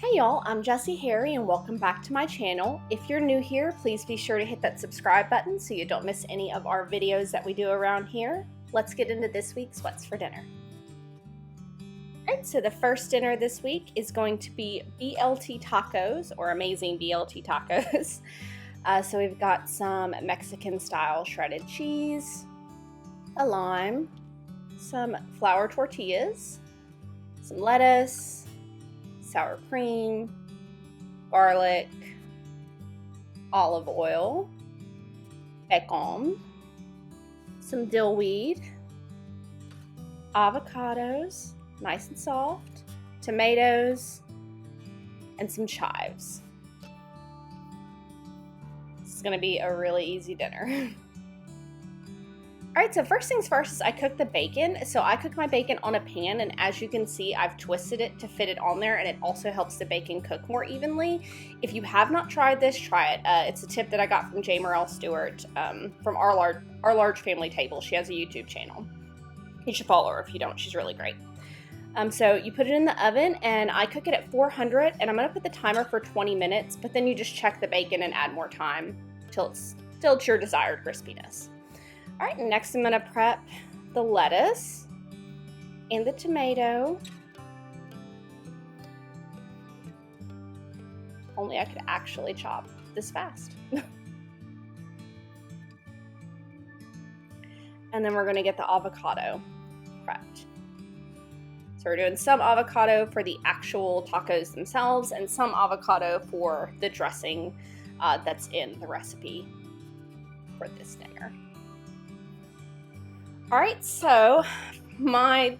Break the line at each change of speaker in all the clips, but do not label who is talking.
Hey y'all, I'm Jessi Harry and welcome back to my channel. If you're new here, please be sure to hit that subscribe button so you don't miss any of our videos that we do around here. Let's get into this week's What's for Dinner. Alright, so the first dinner this week is going to be BLT Tacos, or amazing BLT Tacos. So we've got some Mexican style shredded cheese, a lime, some flour tortillas, some lettuce, sour cream, garlic, olive oil, bacon, some dill weed, avocados, nice and soft, tomatoes, and some chives. This is going to be a really easy dinner. Alright, so first things first is I cooked the bacon. So I cooked my bacon on a pan, and as you can see, I've twisted it to fit it on there, and it also helps the bacon cook more evenly. If you have not tried this, try it. It's a tip that I got from J. Morrell Stewart from our large family table. She has a YouTube channel. You should follow her if you don't. She's really great. So you put it in the oven, and I cook it at 400, and I'm going to put the timer for 20 minutes, but then you just check the bacon and add more time till it's your desired crispiness. All right, next I'm gonna prep the lettuce and the tomato. Only I could actually chop this fast. And then we're gonna get the avocado prepped. So we're doing some avocado for the actual tacos themselves and some avocado for the dressing that's in the recipe for this dinner. All right, so my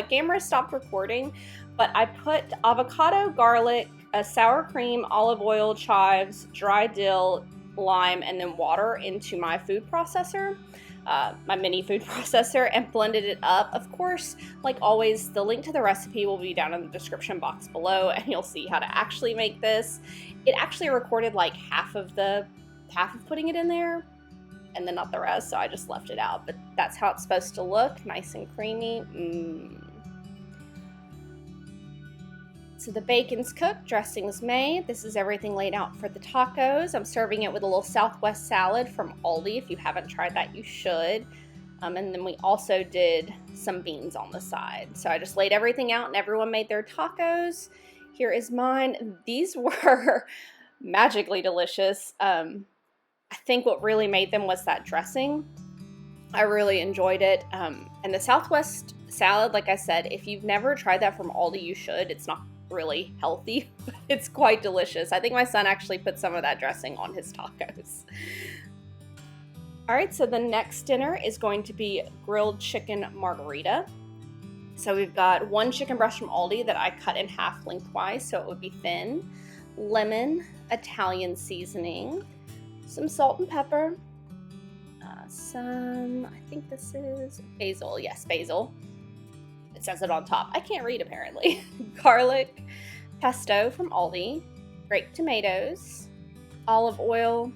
camera stopped recording, but I put avocado, garlic, sour cream, olive oil, chives, dry dill, lime, and then water into my food processor, my mini food processor, and blended it up. Of course, like always, the link to the recipe will be down in the description box below, and you'll see how to actually make this. It actually recorded like half of putting it in there, and then not the rest, so I just left it out. But that's how it's supposed to look, nice and creamy. So the bacon's cooked, dressing's made. This is everything laid out for the tacos. I'm serving it with a little Southwest salad from Aldi. If you haven't tried that, you should. And then we also did some beans on the side. So I just laid everything out, and everyone made their tacos. Here is mine. These were magically delicious. I think what really made them was that dressing. I really enjoyed it. And the Southwest salad, like I said, if you've never tried that from Aldi, you should. It's not really healthy, but it's quite delicious. I think my son actually put some of that dressing on his tacos. All right, so the next dinner is going to be grilled chicken margarita. So we've got one chicken breast from Aldi that I cut in half lengthwise so it would be thin, lemon, Italian seasoning, some salt and pepper, I think this is basil. Yes, basil. It says it on top. I can't read apparently. Garlic, pesto from Aldi, grape tomatoes, olive oil,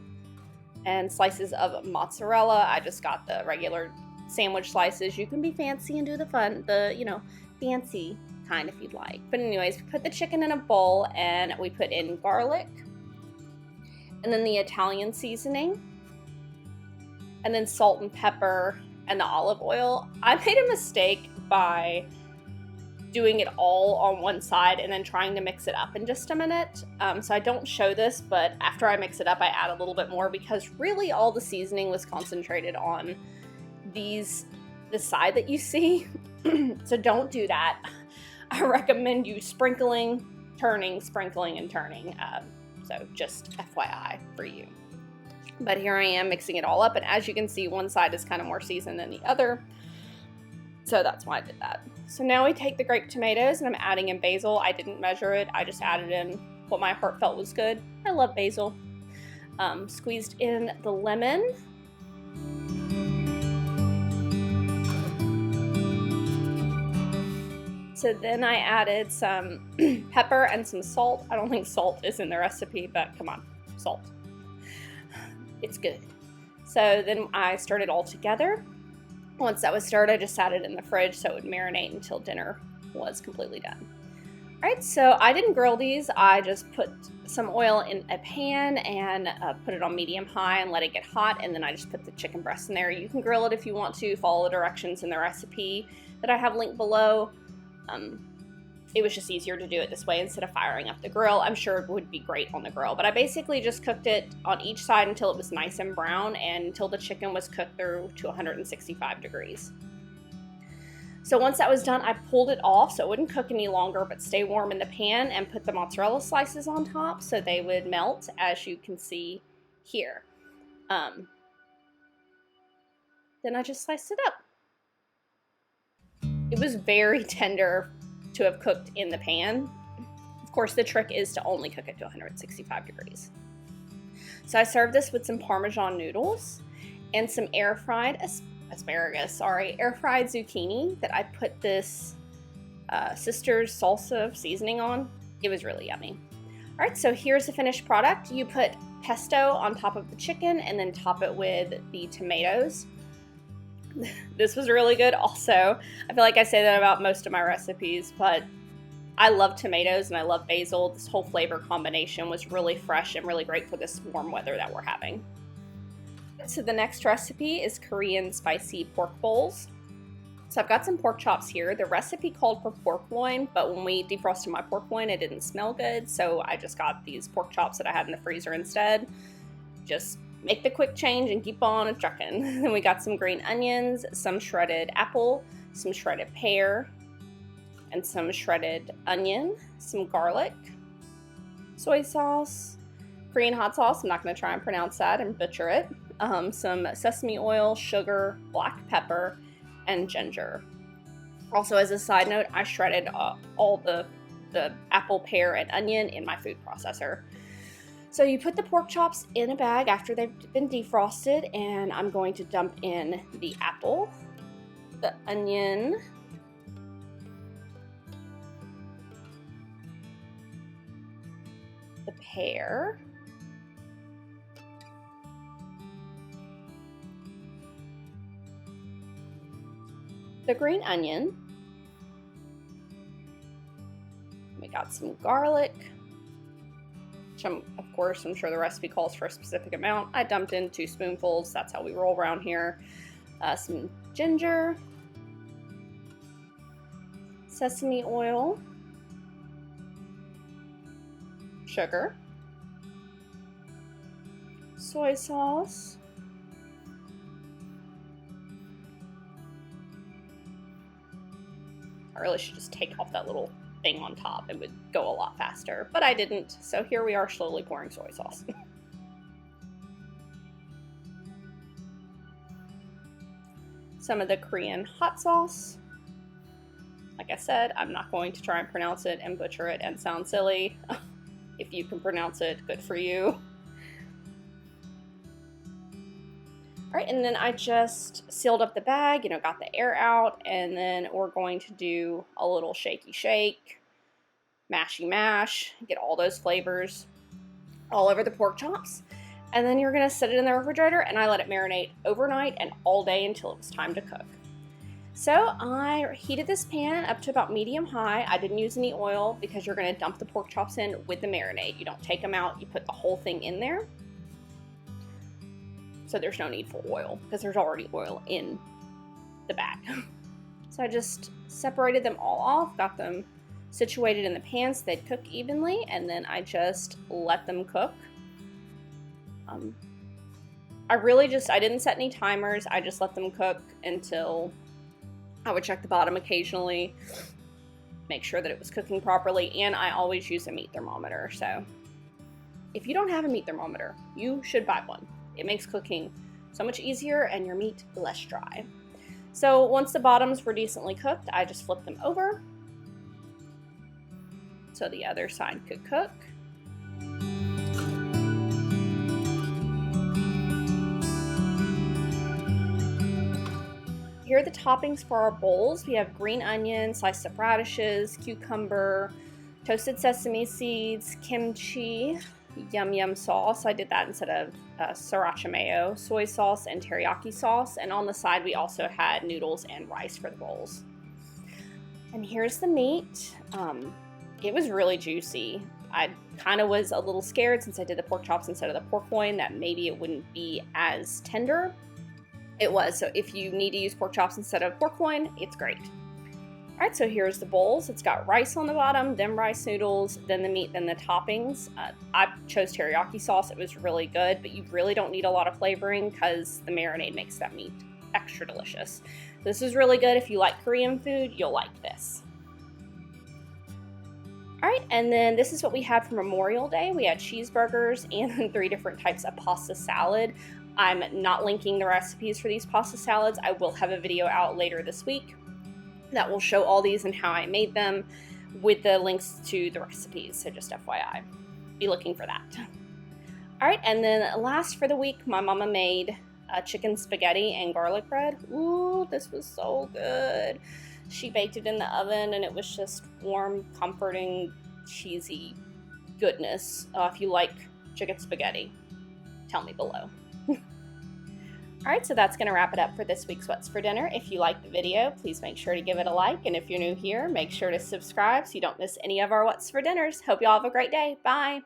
and slices of mozzarella. I just got the regular sandwich slices. You can be fancy and do the fancy kind if you'd like. But anyways, we put the chicken in a bowl and we put in garlic, and then the Italian seasoning, and then salt and pepper and the olive oil. I made a mistake by doing it all on one side and then trying to mix it up in just a minute. So I don't show this, but after I mix it up, I add a little bit more because really all the seasoning was concentrated on the side that you see. So don't do that. I recommend you sprinkling, turning, sprinkling, and turning. So just FYI for you. But here I am mixing it all up, and as you can see, one side is kind of more seasoned than the other. So that's why I did that. So now we take the grape tomatoes, and I'm adding in basil. I didn't measure it. I just added in what my heart felt was good. I love basil. Squeezed in the lemon. So then I added some pepper and some salt. I don't think salt is in the recipe, but come on, salt. It's good. So then I stirred it all together. Once that was stirred, I just sat it in the fridge so it would marinate until dinner was completely done. Alright, so I didn't grill these. I just put some oil in a pan and put it on medium-high and let it get hot, and then I just put the chicken breast in there. You can grill it if you want to. Follow the directions in the recipe that I have linked below. It was just easier to do it this way instead of firing up the grill. I'm sure it would be great on the grill, but I basically just cooked it on each side until it was nice and brown and until the chicken was cooked through to 165 degrees. So once that was done, I pulled it off so it wouldn't cook any longer but stay warm in the pan, and put the mozzarella slices on top so they would melt, as you can see here. Then I just sliced it up. It was very tender to have cooked in the pan. Of course, the trick is to only cook it to 165 degrees. So I served this with some Parmesan noodles and some air-fried air-fried zucchini that I put this Sister's salsa seasoning on. It was really yummy. All right, so here's the finished product. You put pesto on top of the chicken and then top it with the tomatoes. This was really good also. I feel like I say that about most of my recipes, but I love tomatoes and I love basil. This whole flavor combination was really fresh and really great for this warm weather that we're having. So the next recipe is Korean spicy pork bowls. So I've got some pork chops here. The recipe called for pork loin, but when we defrosted my pork loin, it didn't smell good, so I just got these pork chops that I had in the freezer instead. Just make the quick change and keep on trucking. Then we got some green onions, some shredded apple, some shredded pear, and some shredded onion, some garlic, soy sauce, Korean hot sauce, I'm not going to try and pronounce that and butcher it, some sesame oil, sugar, black pepper, and ginger. Also, as a side note, I shredded all the apple, pear, and onion in my food processor. So you put the pork chops in a bag after they've been defrosted, and I'm going to dump in the apple, the onion, the pear, the green onion, we got some garlic, which of course I'm sure the recipe calls for a specific amount. I dumped in 2 spoonfuls, that's how we roll around here. Some ginger, sesame oil, sugar, soy sauce, I really should just take off that little thing on top. It would go a lot faster, but I didn't. So here we are slowly pouring soy sauce. Some of the Korean hot sauce. Like I said, I'm not going to try and pronounce it and butcher it and sound silly. If you can pronounce it, good for you. All right, and then I just sealed up the bag, got the air out, and then we're going to do a little shaky shake, mashy mash, get all those flavors all over the pork chops. And then you're gonna set it in the refrigerator, and I let it marinate overnight and all day until it was time to cook. So I heated this pan up to about medium-high. I didn't use any oil because you're gonna dump the pork chops in with the marinade. You don't take them out, you put the whole thing in there. So there's no need for oil because there's already oil in the bag. So I just separated them all off, got them situated in the pan so they'd cook evenly, and then I just let them cook. I didn't set any timers. I just let them cook until I would check the bottom occasionally, make sure that it was cooking properly, and I always use a meat thermometer. So if you don't have a meat thermometer, you should buy one. It makes cooking so much easier and your meat less dry. So once the bottoms were decently cooked, I just flipped them over so the other side could cook. Here are the toppings for our bowls. We have green onion, sliced up radishes, cucumber, toasted sesame seeds, kimchi, yum sauce. I did that instead of sriracha mayo, soy sauce, and teriyaki sauce. And on the side, we also had noodles and rice for the bowls. And here's the meat. It was really juicy. I kind of was a little scared since I did the pork chops instead of the pork loin that maybe it wouldn't be as tender. It was, so if you need to use pork chops instead of pork loin, it's great. All right, so here's the bowls. It's got rice on the bottom, then rice noodles, then the meat, then the toppings. I chose teriyaki sauce. It was really good, but you really don't need a lot of flavoring because the marinade makes that meat extra delicious. This is really good. If you like Korean food, you'll like this. All right, and then this is what we had for Memorial Day. We had cheeseburgers and 3 different types of pasta salad. I'm not linking the recipes for these pasta salads. I will have a video out later this week that will show all these and how I made them with the links to the recipes. So just FYI, be looking for that. All right, and then last for the week, my mama made chicken spaghetti and garlic bread. Ooh, this was so good. She baked it in the oven and it was just warm, comforting, cheesy goodness. If you like chicken spaghetti, tell me below. All right, so that's going to wrap it up for this week's What's for Dinner. If you liked the video, please make sure to give it a like. And if you're new here, make sure to subscribe so you don't miss any of our What's for Dinners. Hope you all have a great day. Bye.